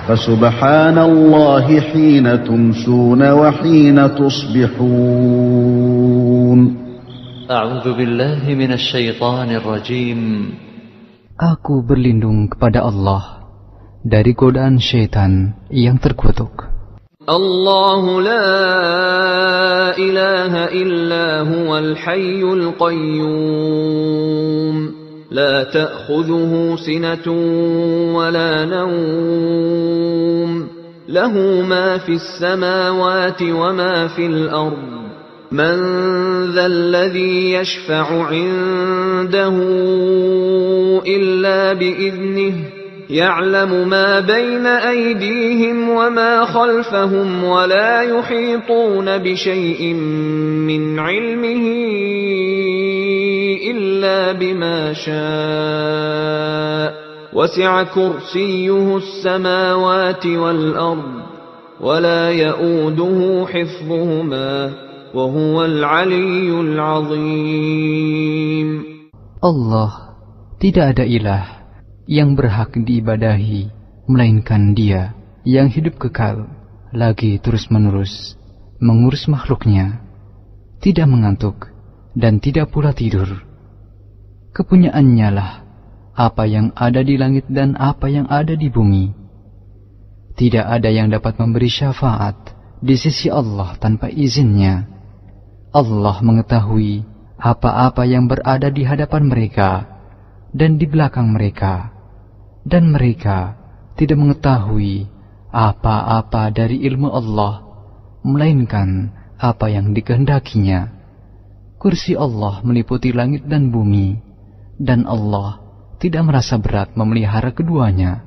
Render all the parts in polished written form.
فسبحان الله حين تمسون وحين تصبحون. أعوذ بالله من الشيطان الرجيم. Aku berlindung kepada Allah dari godaan syaitan yang terkutuk. الله لا إله إلا هو الحي القيوم لا تأخذه سنة ولا نوم له ما في السماوات وما في الأرض من ذا الذي يشفع عنده إلا بإذنه يعلم ما بين أيديهم وما خلفهم ولا يحيطون بشيء من علمه إلا بما شاء وسع كرسيه السماوات والأرض ولا يؤوده حفظهما وهو العلي العظيم. Allah tidak ada ilah yang berhak diibadahi melainkan Dia yang hidup kekal lagi terus-menerus mengurus makhluknya, tidak mengantuk dan tidak pula tidur. Kepunyaannya lah apa yang ada di langit dan apa yang ada di bumi. Tidak ada yang dapat memberi syafaat di sisi Allah tanpa izinnya. Allah mengetahui apa-apa yang berada di hadapan mereka dan di belakang mereka, dan mereka tidak mengetahui apa-apa dari ilmu Allah, melainkan apa yang dikehendakinya. Kursi Allah meliputi langit dan bumi, dan Allah tidak merasa berat memelihara keduanya.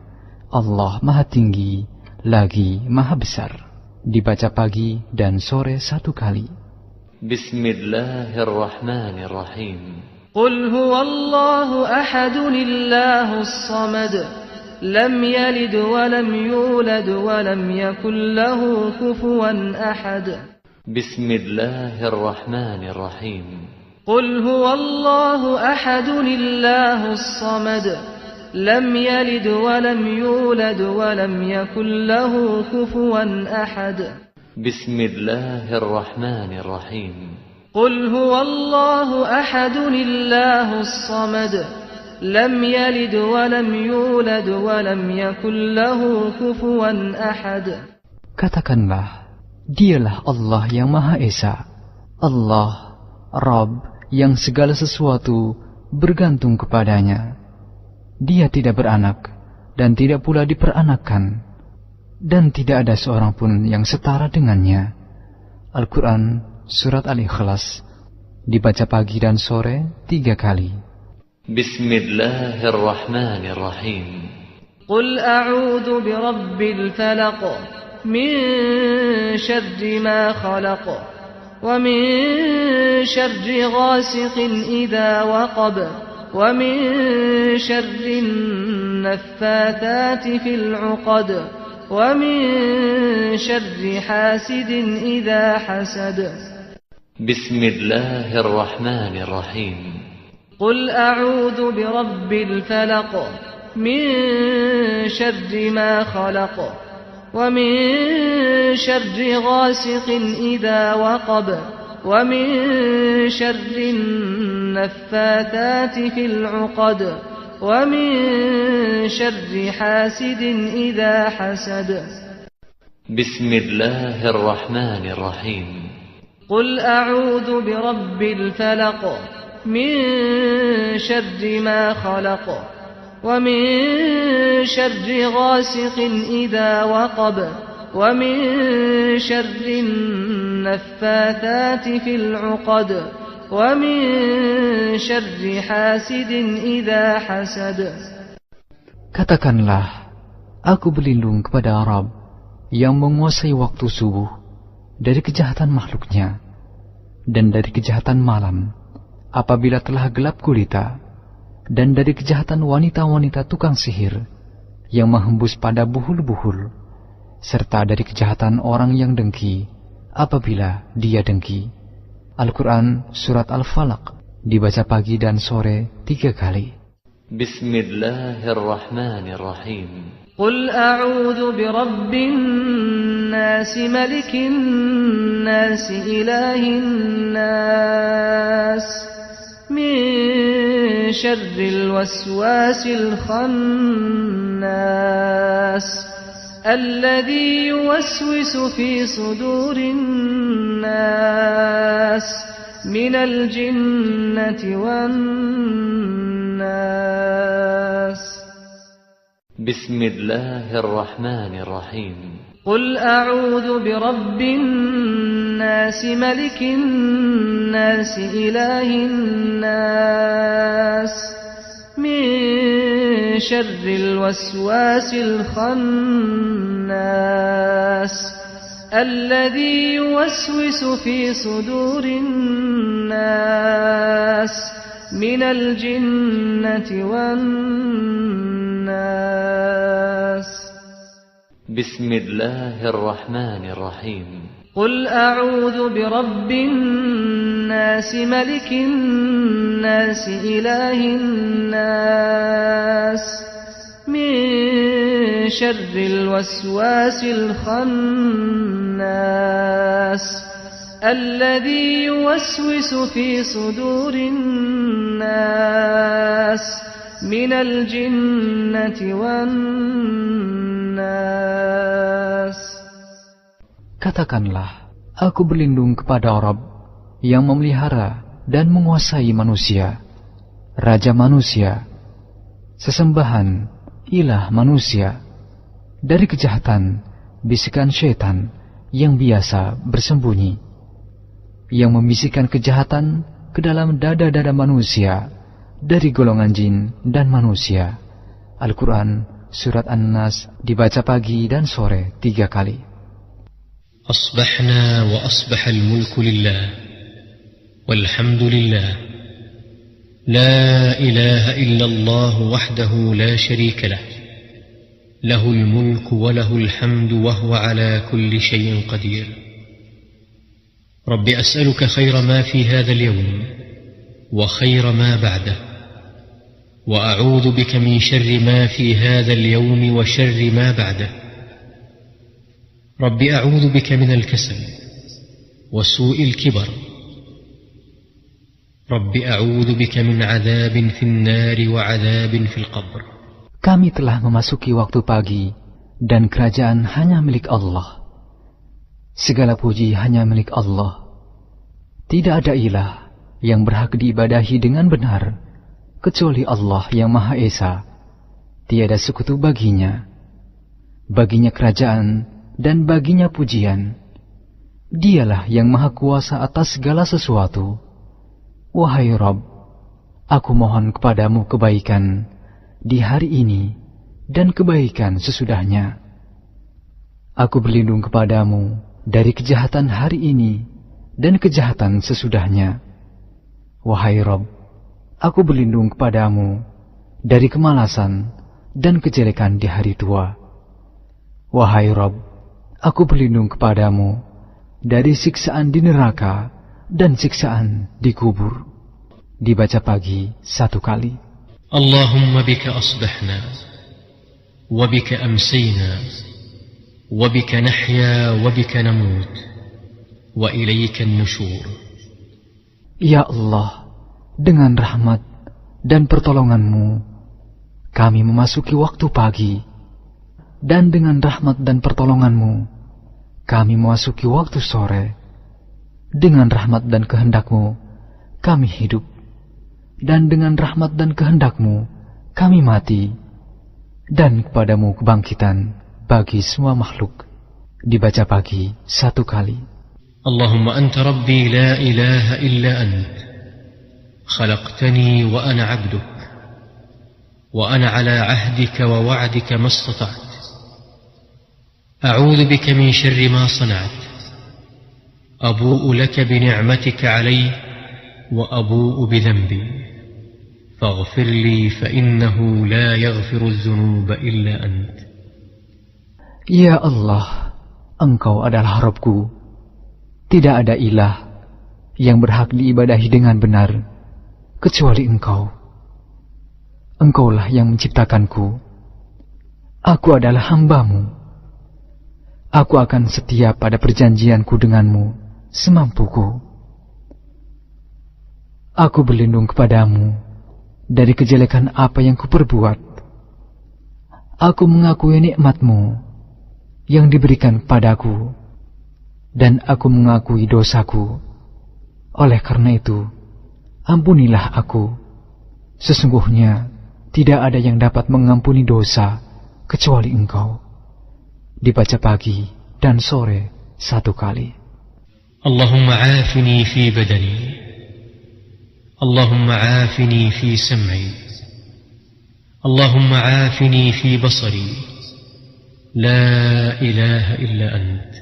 Allah Maha Tinggi, lagi Maha Besar. Dibaca pagi dan sore 1 kali. Bismillahirrahmanirrahim. قل هو الله أحد الله الصمد لم يلد ولم يولد ولم يكن له كفوا أحد. بسم الله الرحمن الرحيم. قل هو الله أحد الله الصمد لم يلد ولم يولد ولم يكن له كفوا أحد. بسم الله الرحمن الرحيم. قل هو الله أحد الله الصمد لم يلد ولم يولد ولم يكن له كفوا أحد. Katakanlah, Dialah Allah yang Maha Esa, Allah, Rabb yang segala sesuatu bergantung kepadanya. Dia tidak beranak dan tidak pula diperanakkan, dan tidak ada seorang pun yang setara dengannya. Al-Quran Surat Al-Ikhlas, dibaca pagi dan sore 3 kali. Bismillahirrahmanirrahim. Qul a'udhu birabbil falaq min syarri ma khalaq wa min syarri ghasiqin idha waqab wa min syarri naffathati fil 'uqad wa min syarri hasidin idha hasad. Bismillahirrahmanirrahim. Qul a'udhu birabbil falaq min syarri ma khalaq wa min syarri ghasiqin idha waqab wa min syarri naffathati fil 'uqad wa min syarri hasidin idha hasad. Bismillahirrahmanirrahim. قل أعوذ برب الفلق من شر ما خلق ومن شر غاسق إذا وقب ومن شر النفاثات في العقد ومن شر حاسد إذا حسد. Katakanlah, aku berlindung kepada Rabb yang menguasai waktu subuh dari kejahatan makhluknya dan dari kejahatan malam apabila telah gelap gulita, dan dari kejahatan wanita-wanita tukang sihir yang menghembus pada buhul-buhul, serta dari kejahatan orang yang dengki apabila dia dengki. Al-Quran Surat Al-Falaq, dibaca pagi dan sore 3 kali. بسم الله الرحمن الرحيم قل أعوذ برب الناس ملك الناس إله الناس من شر الوسواس الخناس الذي يوسوس في صدور الناس من الجنة والناس بسم الله الرحمن الرحيم قل أعوذ برب الناس ملك الناس إله الناس من شر الوسواس الخناس الذي يوسوس في صدور الناس من الجنة والناس بسم الله الرحمن الرحيم قل أعوذ برب الناس ملك الناس إله الناس من شر الوسواس الخناس الذي يوسوس في صدور الناس من الجنة والناس. Katakanlah, aku berlindung kepada Rabb yang memelihara dan menguasai manusia, Raja manusia, sesembahan, ilah manusia, dari kejahatan, bisikan syaitan yang biasa bersembunyi, yang membisikkan kejahatan ke dalam dada-dada manusia, dari golongan jin dan manusia. Al-Quran, Surat An-Nas, dibaca pagi dan sore 3 kali. أصبحنا وأصبح الملك لله والحمد لله لا إله إلا الله وحده لا شريك له له الملك وله الحمد وهو على كل شيء قدير رب أسألك خير ما في هذا اليوم وخير ما بعده وأعوذ بك من شر ما في هذا اليوم وشر ما بعده رب أعوذ بك من الكسل وسوء الكبر رب أعوذ بك من عذاب في النار وعذاب في القبر. Kami telah memasuki waktu pagi dan kerajaan hanya milik Allah. Segala puji hanya milik Allah. Tidak ada ilah yang berhak diibadahi dengan benar kecuali Allah yang Maha Esa. Tiada sekutu baginya. Baginya kerajaan dan baginya pujian. Dialah yang maha kuasa atas segala sesuatu. Wahai Rabb, aku mohon kepadamu kebaikan di hari ini dan kebaikan sesudahnya. Aku berlindung kepadamu dari kejahatan hari ini dan kejahatan sesudahnya. Wahai Rabb, aku berlindung kepadamu dari kemalasan dan kejelekan di hari tua. Wahai Rabb, aku berlindung kepadamu dari siksaan di neraka dan siksaan di kubur. Dibaca pagi 1 kali. Allahumma bika asbahna wa bika amsayna wa bika nahya wa bika namut wa ilayka an-nushur. Ya Allah, dengan rahmat dan pertolongan-Mu kami memasuki waktu pagi, dan dengan rahmat dan pertolongan-Mu kami memasuki waktu sore. Dengan rahmat dan kehendak-Mu kami hidup, dan dengan rahmat dan kehendak-Mu kami mati, dan kepadamu kebangkitan bagi semua makhluk. Dibaca pagi 1 kali. Allahumma anta rabbi la ilaha illa ant khalaqtani wa ana abduk wa ana ala ahdika wa wa'dika mastata'tu أعوذ بك من شر ما صنعت أبوء لك بنعمتك علي وأبوء بذنبي فاغفر لي فإنه لا يغفر الذنوب إلا أنت. Ya Allah, Engkau adalah Rabbku. Tidak ada ilah yang berhak diibadahi dengan benar kecuali Engkau. Engkaulah yang menciptakanku. Aku adalah hamba-Mu. Aku akan setia pada perjanjianku denganmu semampuku. Aku berlindung kepadamu dari kejelekan apa yang kuperbuat. Aku mengakui nikmat-Mu yang diberikan padaku, dan aku mengakui dosaku. Oleh karena itu, ampunilah aku. Sesungguhnya tidak ada yang dapat mengampuni dosa kecuali Engkau. Dibaca pagi dan sore 1 kali. Allahumma aafini fi badani, Allahumma aafini fi sam'i, Allahumma aafini fi basari, la ilaha illa ant.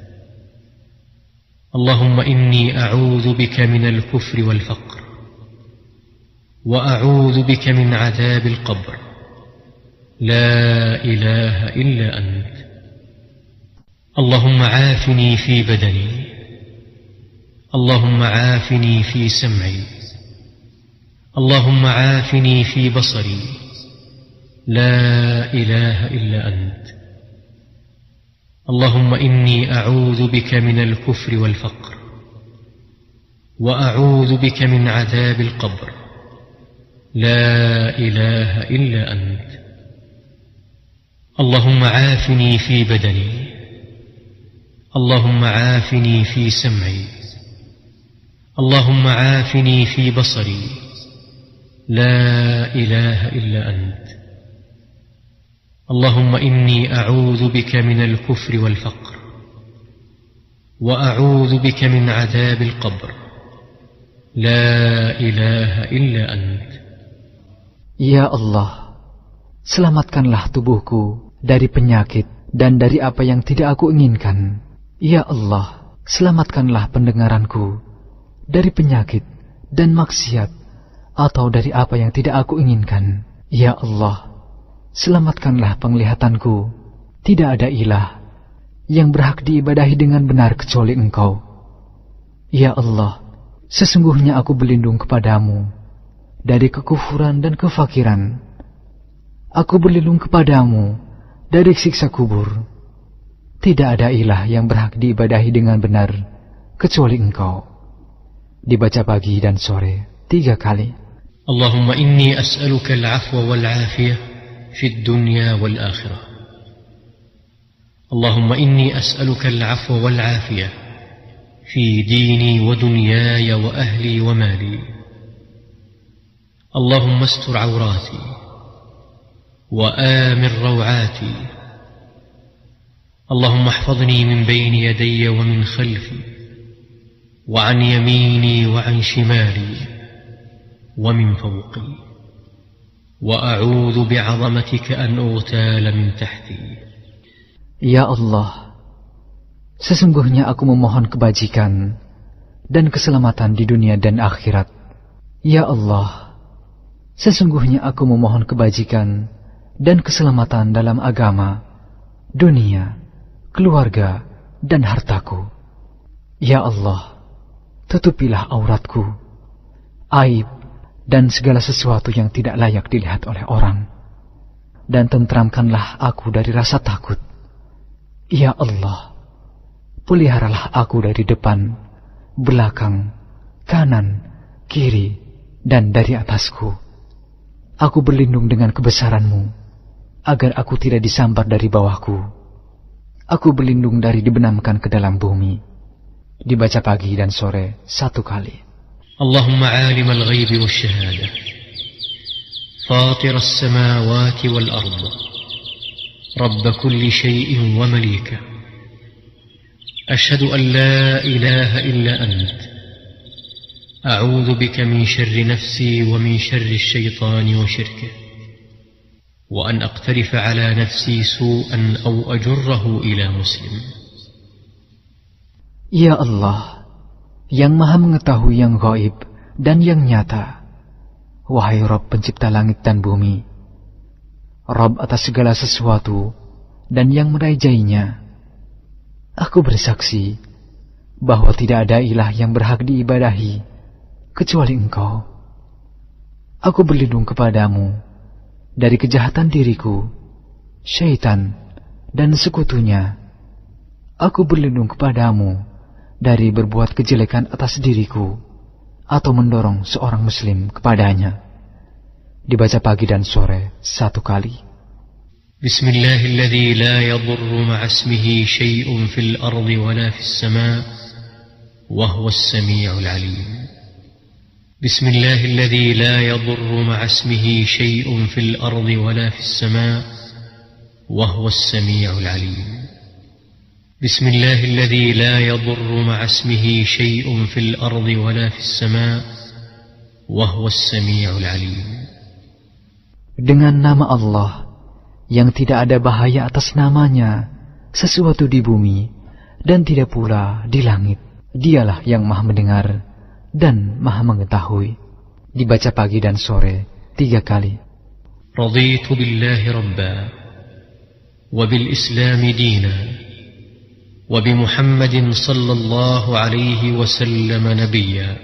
Allahumma inni a'udhu bika min al-kufri wal-faqr, wa a'udhu bika min adhab al-qabr, la ilaha illa ant. اللهم عافني في بدني، اللهم عافني في سمعي، اللهم عافني في بصري، لا إله إلا أنت. اللهم إني أعوذ بك من الكفر والفقر، وأعوذ بك من عذاب القبر، لا إله إلا أنت. اللهم عافني في بدني، اللهم عافني في سمعي، اللهم عافني في بصري، لا إله إلا أنت. اللهم إني أعوذ بك من الكفر والفقر، وأعوذ بك من عذاب القبر، لا إله إلا أنت. Ya Allah, selamatkanlah tubuhku dari penyakit dan dari apa yang tidak aku inginkan. Ya Allah, selamatkanlah pendengaranku dari penyakit dan maksiat atau dari apa yang tidak aku inginkan. Ya Allah, selamatkanlah penglihatanku. Tidak ada ilah yang berhak diibadahi dengan benar kecuali Engkau. Ya Allah, sesungguhnya aku berlindung kepadamu dari kekufuran dan kefakiran. Aku berlindung kepadamu dari siksa kubur. Tidak ada ilah yang berhak diibadahi dengan benar kecuali Engkau. Dibaca pagi dan sore 3 kali. Allahumma inni as'aluka al-'afwa wal-'afiyah fi ad-dunya wal-akhirah. Allahumma inni as'aluka al-'afwa wal-'afiyah fi dini wa dunyaya wa ahli wa mali. Allahumma astur 'awrati wa amir raw'ati. اللهم احفظني من بين يدي ومن خلفي وعن يميني وعن شمالي ومن فوقي وأعوذ بعظمتك أن أغتال من تحتي. Ya Allah, sesungguhnya aku memohon kebajikan dan keselamatan di dunia dan akhirat. Ya Allah, sesungguhnya aku memohon kebajikan dan keselamatan dalam agama, dunia, keluarga, dan hartaku. Ya Allah, tutupilah auratku, aib, dan segala sesuatu yang tidak layak dilihat oleh orang, dan tentramkanlah aku dari rasa takut. Ya Allah, peliharalah aku dari depan, belakang, kanan, kiri, dan dari atasku. Aku berlindung dengan kebesaran-Mu, agar aku tidak disambar dari bawahku. Aku berlindung dari dibenamkan ke dalam bumi. Dibaca pagi dan sore 1 kali. Allahumma 'alim al-ghaib wash-shahada, fatir as-samawati wal-ard, rabb kulli shay'in wa malika. Ashhadu an la ilaha illa ant. A'udzu bika min syarri nafsi wa min syarri asy-syaitani wa syirkihi. وأن أقترف على نفسي سوءا أو أجره إلى مسلم. Ya Allah, yang maha mengetahui yang gaib dan yang nyata. Wahai Rabb pencipta langit dan bumi, Rabb atas segala sesuatu dan yang merajainya, aku bersaksi bahwa tidak ada ilah yang berhak diibadahi kecuali Engkau. Aku berlindung kepadamu dari kejahatan diriku, syaitan, dan sekutunya. Aku berlindung kepadamu dari berbuat kejelekan atas diriku atau mendorong seorang muslim kepadanya. Dibaca pagi dan sore 1 kali. Bismillahilladzi la yadurru ma'asmihi syai'un fil ardi wala fis sama' wa huwas sami'ul 'alim. Bismillahilladzi la yadurru ma'asmihi syai'un fil ardi wala fis sama' wa huwas sami'ul 'alim. Bismillahilladzi la yadurru ma'asmihi syai'un fil ardi wala fis sama' wa huwas sami'ul 'alim. Dengan nama Allah yang tidak ada bahaya atas namanya sesuatu di bumi dan tidak pula di langit. Dialah yang maha mendengar dan maha mengetahui. Dibaca pagi dan sore 3 kali. Raditu billahi rabba wa bil islam dina wa bi Muhammadin sallallahu alaihi wasallam nabiyya.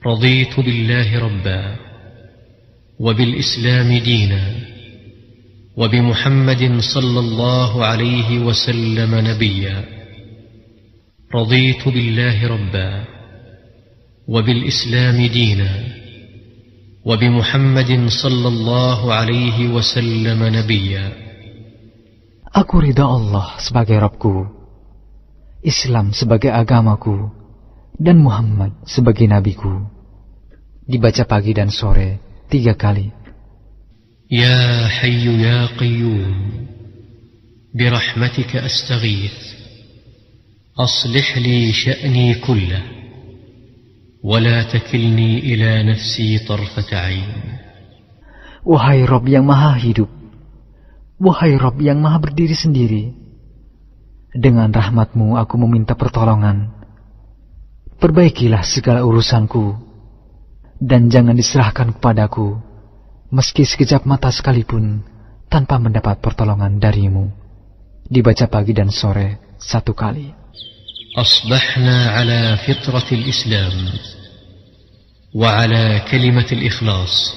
Raditu billahi rabba wa bil islam dina وبمحمد صلى الله عليه وسلم نبيا. رضيت بالله ربا وبالإسلام دينا وبمحمد صلى الله عليه وسلم نبيا. Aku ridha Allah sebagai Rabbku, Islam sebagai agamaku, dan Muhammad sebagai nabiku. Dibaca pagi dan sore 3 kali. يا حي يا قيوم برحمتك أستغيث أصلح لي شأني كله ولا تكلني إلى نفسي طرفة عين. Wahai Rabb yang maha hidup, wahai Rabb yang maha berdiri sendiri, dengan rahmat-Mu aku meminta pertolongan. Perbaikilah segala urusanku, dan jangan diserahkan kepadaku meski sekejap mata sekalipun tanpa mendapat pertolongan dari-Mu. Dibaca pagi dan sore 1 kali. Asbahna ala fitratil Islam wa ala kalimatil ikhlas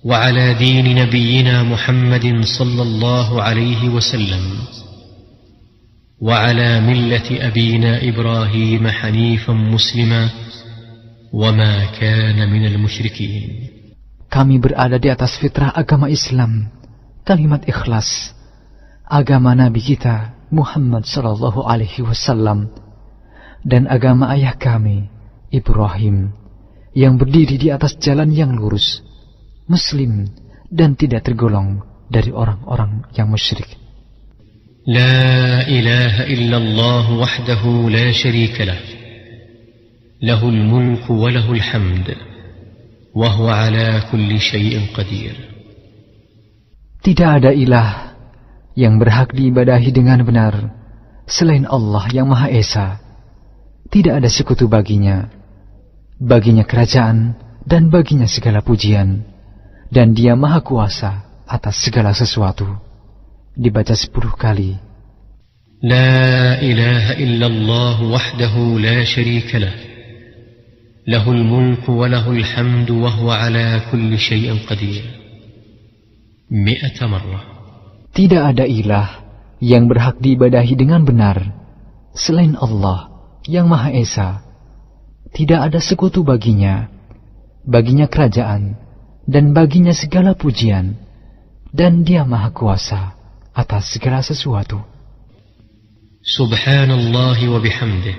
wa ala din nabiyyina Muhammadin sallallahu alaihi wasallam wa ala millati abina Ibrahim hanifan muslima wa ma kana minal musyrikin. Kami berada di atas fitrah agama Islam, kalimat ikhlas, agama Nabi kita Muhammad sallallahu alaihi wasallam, dan agama ayah kami Ibrahim yang berdiri di atas jalan yang lurus, muslim dan tidak tergolong dari orang-orang yang musyrik. La ilaha illallah wahdahu la syarika lah, lahul mulku wa lahul hamd وهو على كل شيء قدير. Tidak ada ilah yang berhak diibadahi dengan benar selain Allah yang Maha Esa. Tidak ada sekutu baginya. Baginya kerajaan dan baginya segala pujian, dan Dia Maha Kuasa atas segala sesuatu. Dibaca 10 kali. La ilaha illallah wahdahu la syarika lah, lahul mulku wa lahul hamdu wa huwa ala kulli syai'in qadir. 100 marrah. Tidak ada ilah yang berhak diibadahi dengan benar selain Allah yang Maha Esa. Tidak ada sekutu baginya. Baginya kerajaan dan baginya segala pujian, dan Dia Maha Kuasa atas segala sesuatu. Subhanallah wa bihamdih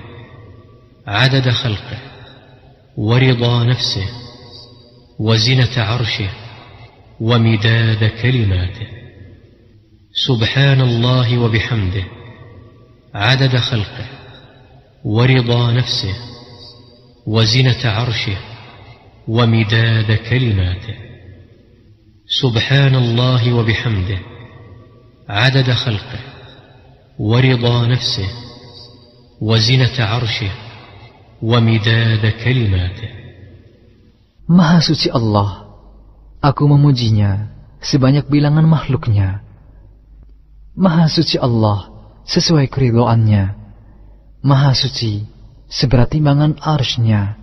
adada khalqih ورضا نفسه وزنة عرشه ومداد كلماته. سبحان الله وبحمده عدد خلقه ورضا نفسه وزنة عرشه ومداد كلماته. سبحان الله وبحمده عدد خلقه ورضا نفسه وزنة عرشه ومداد كلماته. Maha suci Allah, aku memujinya sebanyak bilangan makhluknya. Maha suci Allah sesuai keridhoannya. Maha suci seberat timbangan arsy-Nya,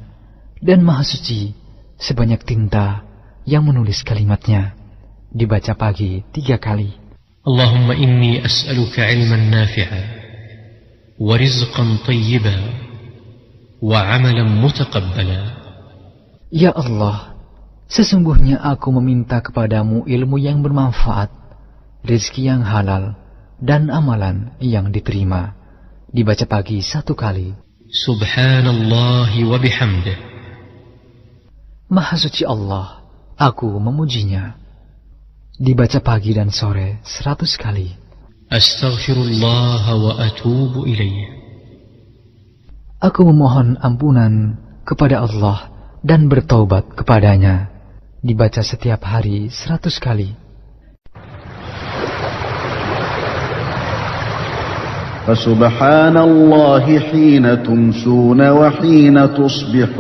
dan maha suci sebanyak tinta yang menulis kalimatnya. Dibaca pagi 3 kali. Allahumma inni as'aluka ilman nafi'a wa rizqan tayyiba wa amalan mutaqabbala. Ya Allah, sesungguhnya aku meminta kepadamu ilmu yang bermanfaat, rezeki yang halal, dan amalan yang diterima. Dibaca pagi 1 kali. Subhanallah wa bihamdih. Maha suci Allah, aku memujinya. Dibaca pagi dan sore 100 kali. Astaghfirullah wa atubu ilaih. Aku memohon ampunan kepada Allah dan bertaubat kepadanya. Dibaca setiap hari 100 kali. Fasubhanallahi hina tumsuna wa hina tusbihun.